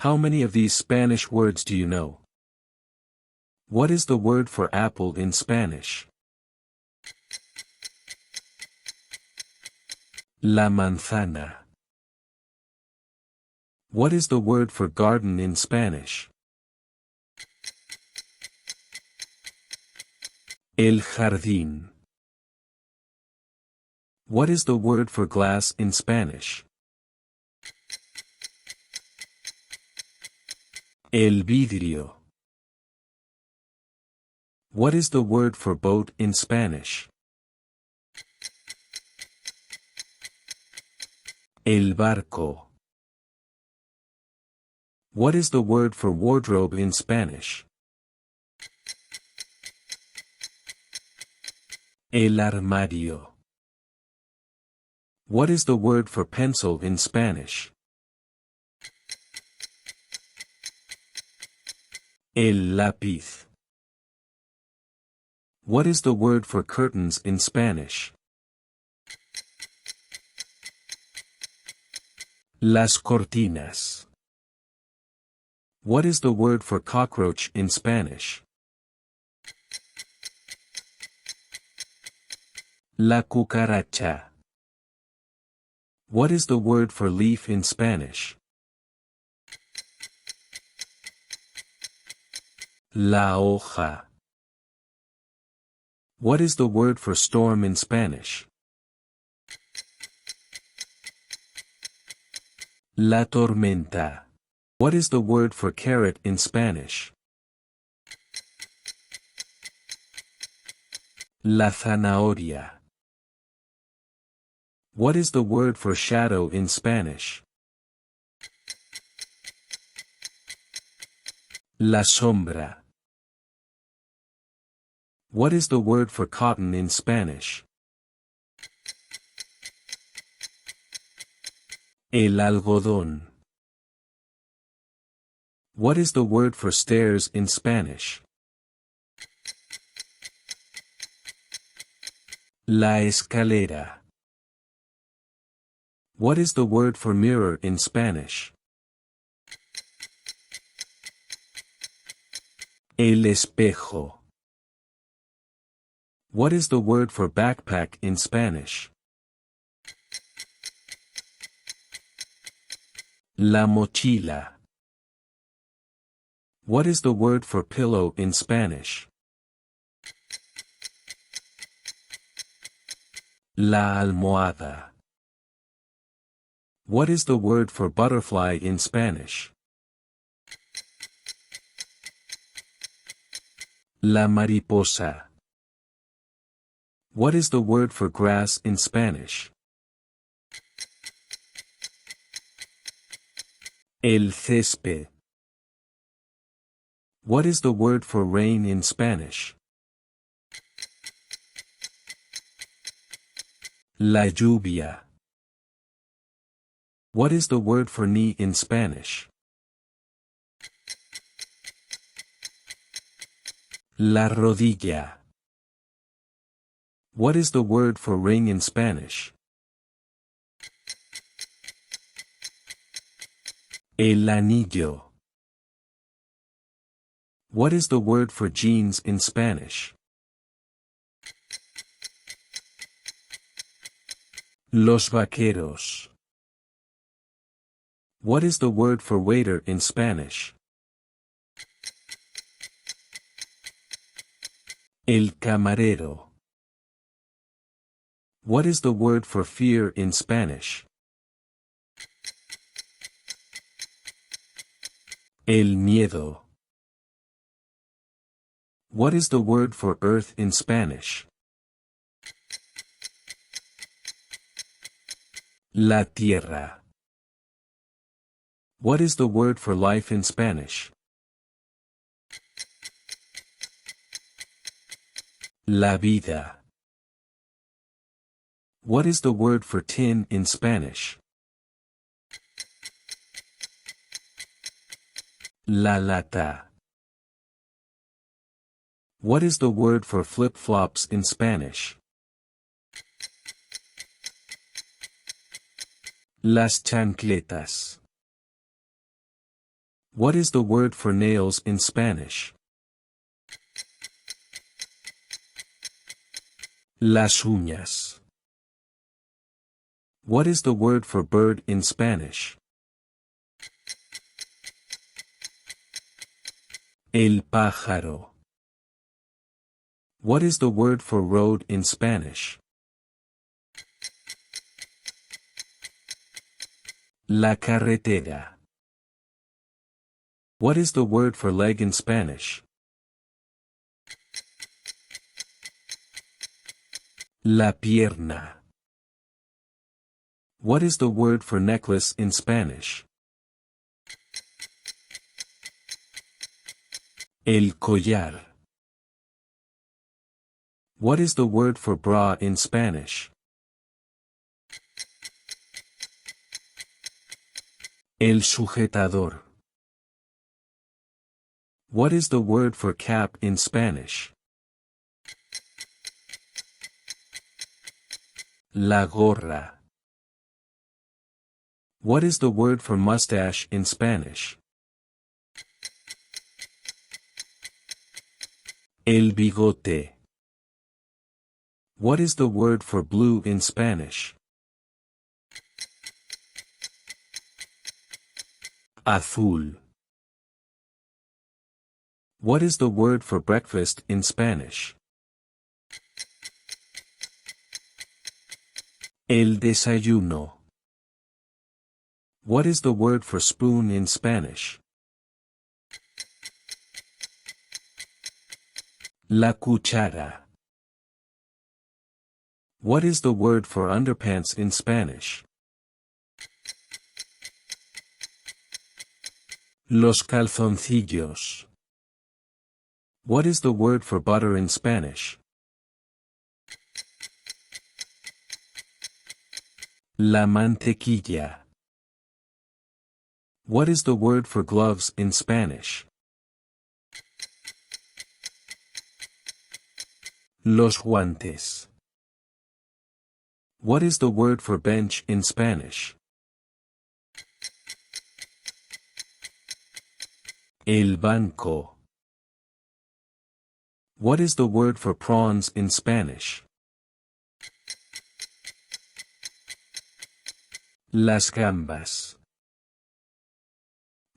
How many of these Spanish words do you know? What is the word for apple in Spanish? La manzana. What is the word for garden in Spanish? El jardín. What is the word for glass in Spanish? El vidrio. What is the word for boat in Spanish? El barco. What is the word for wardrobe in Spanish? El armario. What is the word for pencil in Spanish? El lápiz. What is the word for curtains in Spanish? Las cortinas. What is the word for cockroach in Spanish? La cucaracha. What is the word for leaf in Spanish? La hoja. What is the word for storm in Spanish? La tormenta. What is the word for carrot in Spanish? La zanahoria. What is the word for shadow in Spanish? La sombra. What is the word for cotton in Spanish? El algodón. What is the word for stairs in Spanish? La escalera. What is the word for mirror in Spanish? El espejo. What is the word for backpack in Spanish? La mochila. What is the word for pillow in Spanish? La almohada. What is the word for butterfly in Spanish? La mariposa. What is the word for grass in Spanish? El césped. What is the word for rain in Spanish? La lluvia. What is the word for knee in Spanish? La rodilla. What is the word for ring in Spanish? El anillo. What is the word for jeans in Spanish? Los vaqueros. What is the word for waiter in Spanish? El camarero. What is the word for fear in Spanish? El miedo. What is the word for earth in Spanish? La tierra. What is the word for life in Spanish? La vida. What is the word for tin in Spanish? La lata. What is the word for flip-flops in Spanish? Las chancletas. What is the word for nails in Spanish? Las uñas. What is the word for bird in Spanish? El pájaro. What is the word for road in Spanish? La carretera. What is the word for leg in Spanish? La pierna. What is the word for necklace in Spanish? El collar. What is the word for bra in Spanish? El sujetador. What is the word for cap in Spanish? La gorra. What is the word for mustache in Spanish? El bigote. What is the word for blue in Spanish? Azul. What is the word for breakfast in Spanish? El desayuno. What is the word for spoon in Spanish? La cuchara. What is the word for underpants in Spanish? Los calzoncillos. What is the word for butter in Spanish? La mantequilla. What is the word for gloves in Spanish? Los guantes. What is the word for bench in Spanish? El banco. What is the word for prawns in Spanish? Las gambas.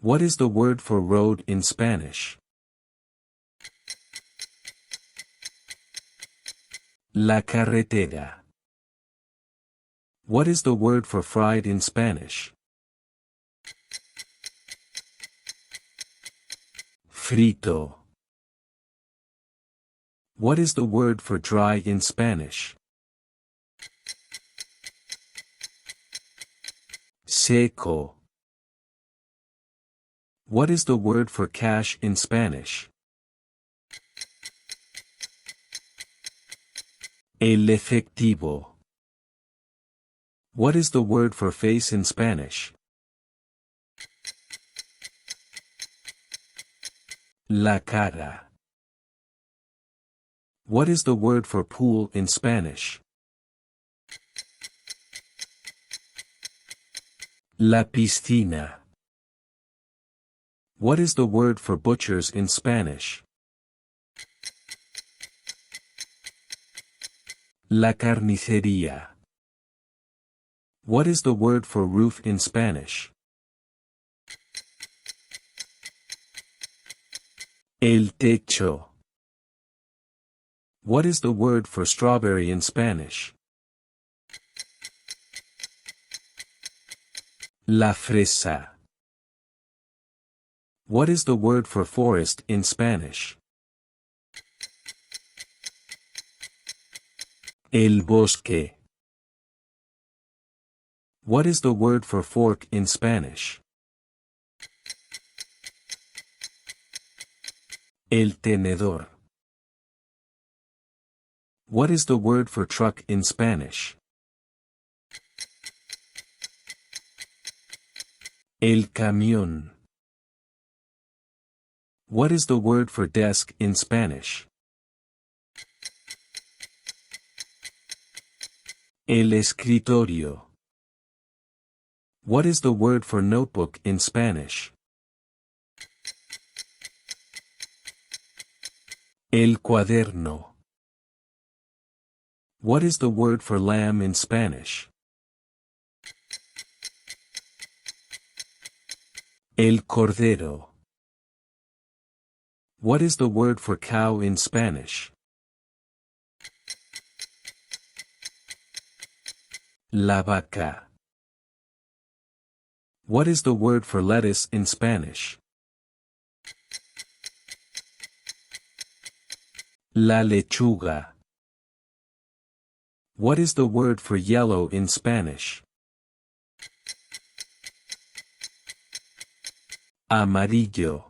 What is the word for road in Spanish? La carretera. What is the word for fried in Spanish? Frito. What is the word for dry in Spanish? Seco. What is the word for cash in Spanish? El efectivo. What is the word for face in Spanish? La cara. What is the word for pool in Spanish? La piscina. What is the word for butchers in Spanish? La carnicería. What is the word for roof in Spanish? El techo. What is the word for strawberry in Spanish? La fresa. What is the word for forest in Spanish? El bosque. What is the word for fork in Spanish? El tenedor. What is the word for truck in Spanish? El camión. What is the word for desk in Spanish? El escritorio. What is the word for notebook in Spanish? El cuaderno. What is the word for lamb in Spanish? El cordero. What is the word for cow in Spanish? La vaca. What is the word for lettuce in Spanish? La lechuga. What is the word for yellow in Spanish? Amarillo.